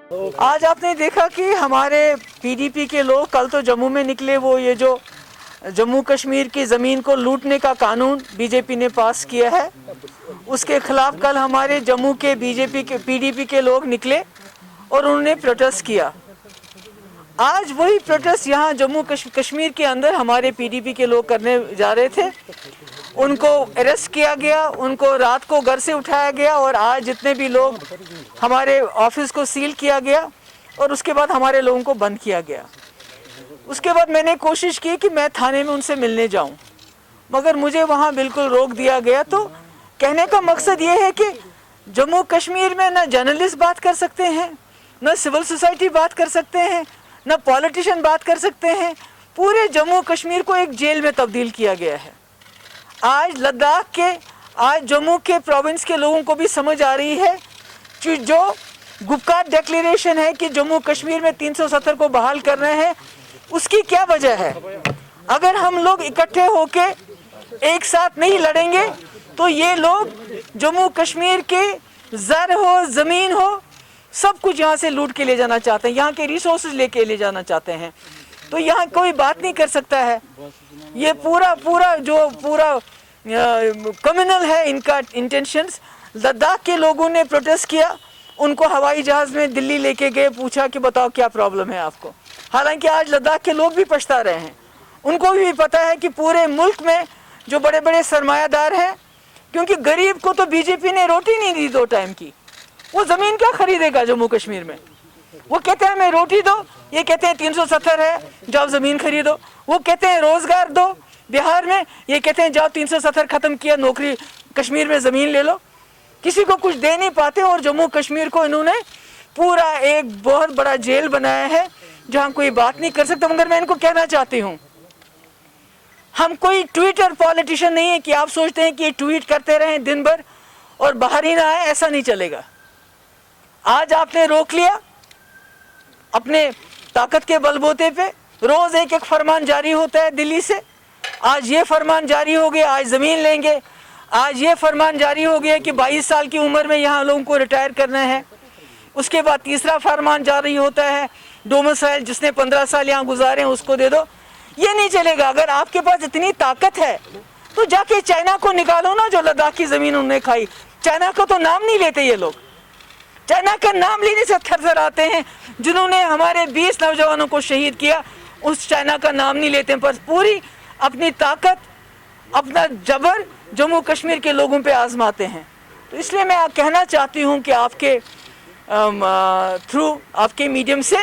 आज आपने देखा कि हमारे पीडीपी के लोग कल तो जम्मू में निकले, वो ये जो जम्मू कश्मीर की ज़मीन को लूटने का कानून बीजेपी ने पास किया है, उसके खिलाफ कल हमारे जम्मू के बीजेपी के पीडीपी के लोग निकले और उन्होंने प्रोटेस्ट किया। आज वही प्रोटेस्ट यहाँ जम्मू कश्मीर के अंदर हमारे पीडीपी के लोग करने जा रहे थे। उनको अरेस्ट किया गया, उनको रात को घर से उठाया गया और आज जितने भी लोग हमारे ऑफिस को सील किया गया और उसके बाद हमारे लोगों को बंद किया गया। उसके बाद मैंने कोशिश की कि मैं थाने में उनसे मिलने जाऊं, मगर मुझे वहां बिल्कुल रोक दिया गया। तो कहने का मकसद ये है कि जम्मू कश्मीर में न जर्नलिस्ट बात कर सकते हैं, न सिविल सोसाइटी बात कर सकते हैं, न पॉलिटिशियन बात कर सकते हैं। पूरे जम्मू कश्मीर को एक जेल में तब्दील किया गया है। आज लद्दाख के, आज जम्मू के प्रोविंस के लोगों को भी समझ आ रही है कि जो गुपकार डिक्लेरेशन है कि जम्मू कश्मीर में 370 को बहाल कर रहे हैं, उसकी क्या वजह है। अगर हम लोग इकट्ठे होके एक साथ नहीं लड़ेंगे तो ये लोग जम्मू कश्मीर के ज़र हो, ज़मीन हो, सब कुछ यहाँ से लूट के ले जाना चाहते हैं, यहाँ के रिसोर्सेज लेके ले जाना चाहते हैं। तो यहाँ कोई बात नहीं कर सकता है। ये पूरा कम्युनल है इनका इंटेंशंस। लद्दाख के लोगों ने प्रोटेस्ट किया, उनको हवाई जहाज़ में दिल्ली लेके गए, पूछा कि बताओ क्या प्रॉब्लम है आपको। हालांकि आज लद्दाख के लोग भी पछता रहे हैं, उनको भी पता है कि पूरे मुल्क में जो बड़े बड़े सरमायादार हैं, क्योंकि गरीब को तो बीजेपी ने रोटी नहीं दी 2 टाइम की, वो ज़मीन क्या खरीदेगा जम्मू कश्मीर में। वो कहते हैं हमें रोटी दो, ये कहते हैं 370 है जाओ ज़मीन खरीदो। वो कहते हैं रोज़गार दो बिहार में, ये कहते हैं जाओ 370 ख़त्म किया, नौकरी कश्मीर में ज़मीन ले लो। किसी को कुछ दे नहीं पाते और जम्मू कश्मीर को इन्होंने पूरा एक बहुत बड़ा जेल बनाया है जहाँ कोई बात नहीं कर सकता। मगर मैं इनको कहना चाहती हूँ, हम कोई ट्विटर पॉलिटिशियन नहीं है कि आप सोचते हैं कि ट्वीट करते रहें दिन भर और बाहर ही ना आए, ऐसा नहीं चलेगा। आज आपने रोक लिया अपने ताकत के बलबूते पे, रोज एक एक फरमान जारी होता है दिल्ली से। आज ये फरमान जारी हो गया, आज ज़मीन लेंगे। आज ये फरमान जारी हो गया कि 22 साल की उम्र में यहाँ लोगों को रिटायर करना है। उसके बाद तीसरा फरमान जारी होता है, डोमिसाइल जिसने 15 साल यहाँ गुजारे हैं उसको दे दो। ये नहीं चलेगा। अगर आपके पास इतनी ताकत है तो जाके चाइना को निकालो ना, जो लद्दाख की ज़मीन उन्होंने खाई। चाइना का तो नाम नहीं लेते ये लोग, चाइना का नाम लेने से थर-थर आते हैं। जिन्होंने हमारे 20 नौजवानों को शहीद किया, उस चाइना का नाम नहीं लेते, पर पूरी अपनी ताकत, अपना जबर जम्मू कश्मीर के लोगों पे आजमाते हैं। तो इसलिए मैं कहना चाहती हूँ कि आपके थ्रू, आपके मीडियम से,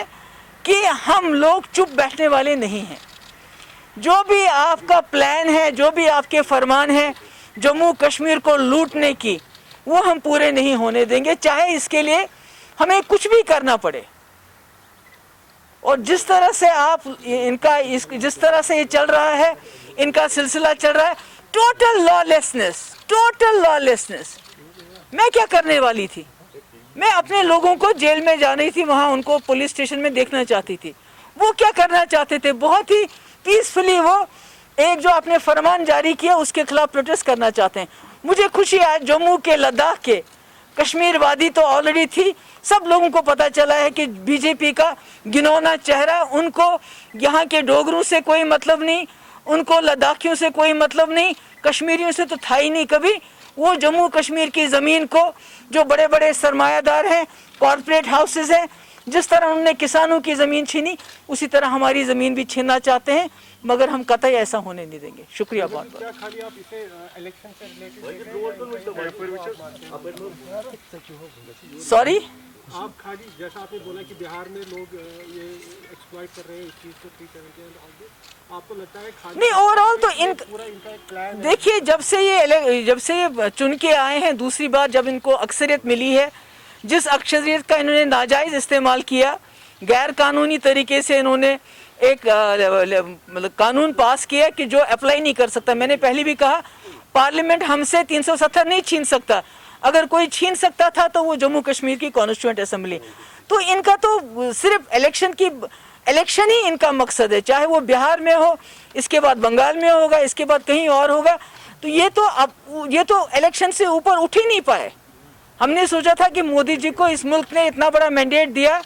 कि हम लोग चुप बैठने वाले नहीं हैं। जो भी आपका प्लान है, जो भी आपके फरमान हैं जम्मू कश्मीर को लूटने की, वो हम पूरे नहीं होने देंगे, चाहे इसके लिए हमें कुछ भी करना पड़े। और जिस तरह से आप जिस तरह से ये चल रहा है, इनका सिलसिला चल रहा है, टोटल लॉलेसनेस। मैं क्या करने वाली थी? मैं अपने लोगों को जेल में जानी थी, वहाँ उनको पुलिस स्टेशन में देखना चाहती थी। वो क्या करना चाहते थे? बहुत ही पीसफुली वो एक जो आपने फरमान जारी किया उसके खिलाफ प्रोटेस्ट करना चाहते हैं। मुझे खुशी है जम्मू के, लद्दाख के, कश्मीर वादी तो ऑलरेडी थी, सब लोगों को पता चला है कि बीजेपी का घिनौना चेहरा, उनको यहाँ के डोगरों से कोई मतलब नहीं, उनको लद्दाखियों से कोई मतलब नहीं, कश्मीरियों से तो था ही नहीं कभी। वो जम्मू कश्मीर की ज़मीन को, जो बड़े बड़े सरमायादार हैं, कॉरपोरेट हाउसेस हैं, जिस तरह उन्होंने किसानों की ज़मीन छीनी, उसी तरह हमारी ज़मीन भी छीनना चाहते हैं, मगर हम कतई ऐसा होने नहीं देंगे। शुक्रिया बहुत बहुत। सॉरी, आप खाली जैसा आपने बोला कि बिहार में लोग ये एक्सप्लॉइट कर रहे हैं इस चीज़ को, 370, आपको लगता है खाली नहीं, ओवरऑल तो पूरा इनका एक प्लान है? देखिए, जब से ये चुन के आए हैं, दूसरी बार जब इनको अक्सरियत मिली है, जिस अक्सरियत का इन्होंने नाजायज़ इस्तेमाल किया, गैर कानूनी तरीके से इन्होंने एक मतलब कानून पास किया कि जो अप्लाई नहीं कर सकता। मैंने पहले भी कहा, पार्लियामेंट हमसे 370 नहीं छीन सकता। अगर कोई छीन सकता था तो वो जम्मू कश्मीर की कॉन्स्टिट्यूएंट असेंबली। तो इनका तो सिर्फ इलेक्शन ही इनका मकसद है, चाहे वो बिहार में हो, इसके बाद बंगाल में होगा, इसके बाद कहीं और होगा। तो ये तो इलेक्शन से ऊपर उठ ही नहीं पाए। हमने सोचा था कि मोदी जी को इस मुल्क ने इतना बड़ा मैंडेट दिया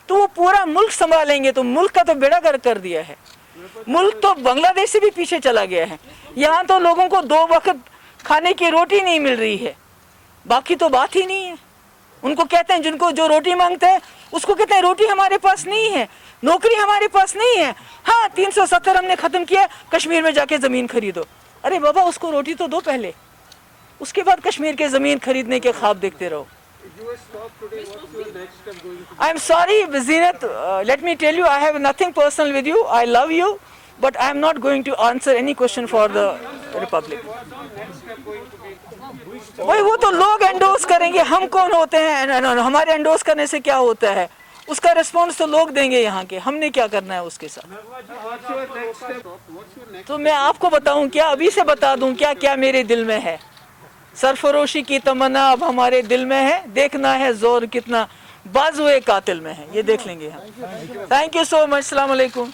तो वो पूरा मुल्क संभालेंगे, तो मुल्क का तो बेड़ा गर्क कर दिया है। मुल्क तो बांग्लादेश से भी पीछे चला गया है। यहाँ तो लोगों को 2 वक्त खाने की रोटी नहीं मिल रही है, बाकी तो बात ही नहीं है। उनको कहते हैं, जिनको जो रोटी मांगते हैं उसको कहते हैं रोटी हमारे पास नहीं है, नौकरी हमारे पास नहीं है। हाँ 370 हमने खत्म किया, कश्मीर में जाके जमीन खरीदो। अरे बाबा उसको रोटी तो दो पहले, उसके बाद कश्मीर के जमीन खरीदने के ख्वाब देखते रहो। US talk today, what's your next step going to be? I am sorry Zinat, let me tell you, I have nothing personal with you, I love you, but I am not going to answer any question for the Republic. भाई वो तो लोग endorse करेंगे, हम कौन होते हैं, हमारे एंडोर्स करने से क्या होता है, उसका रिस्पॉन्स तो लोग देंगे यहाँ के, हमने क्या करना है उसके साथ। What's your next step? What's your next? तो मैं आपको बताऊं क्या, अभी से बता दूं क्या क्या मेरे दिल में है। सरफरोशी की तमन्ना अब हमारे दिल में है, देखना है जोर कितना बाजुए कातिल में है, ये देख लेंगे हम। थैंक यू सो मच, अस्सलाम वालेकुम।